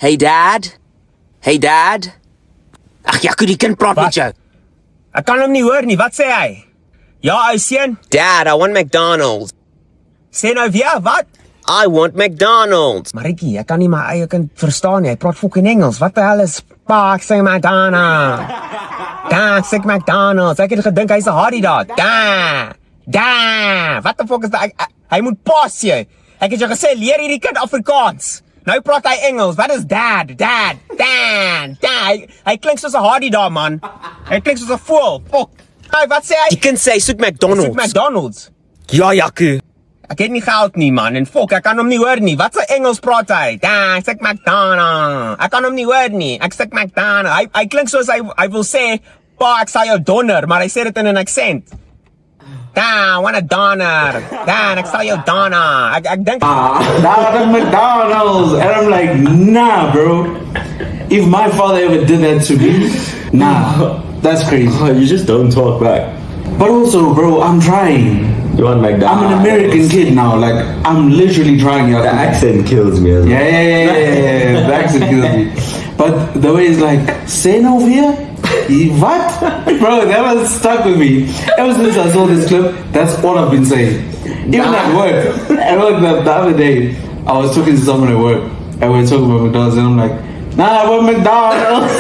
Hey dad? Hey dad? Ag Jaco, die kind praat met jou. Ek kan hom nie hoor nie. Wat sê hy? Ja, ou seun. Dad, I want McDonald's. Sê nou weer wat? I want McDonald's. Maritjie, ek kan nie my eie kind verstaan nie. Hy praat fucking Engels. Wat die hel is pa, ek sê McDonald's. Da, ek sê McDonald's. Ek het gedink hy's 'n Hardy daar. Da. Wat die fuck is dat? Hy moet pas jy. Ek het jou gesê leer hierdie kind Afrikaans. Nou praat hy Engels. Wat is dad? Dan. Hy klink soos 'n Hardy daar man. Hy klink soos 'n voël. Fuck. Hey, wat sê hy? Die kind sê hy soek McDonald's. Soek McDonald's. Ja, Jaco. Ek het nie geld nie man en fok, ek kan hom nie hoor nie. Wat se Engels praat hy? Da, ek sê McDonald's. Ek kan hom nie hoor nie. Ek sê McDonald's. Hy klink soos hy wil sê, "Pa, ek sal jou donder," maar hy sê dit in 'n aksent. Da, I want a donor. Da, ek sal jou donder. Ek dink Now the McDonald's. And I'm like, nah, bro. If my father ever did that to me, nah, that's crazy. Oh, you just don't talk back. But also, bro, I'm trying. You want McDonald's? I'm an American kid now. Like, I'm literally trying. The accent kills me as well. Yeah. The accent kills me. But the way it's like, say over here? What? Bro, that was stuck with me. Ever since I saw this clip, that's all I've been saying. Even at work. At work the other day, I was talking to someone at work, and we were talking about McDonald's, and I'm like, nah, I want McDonald's.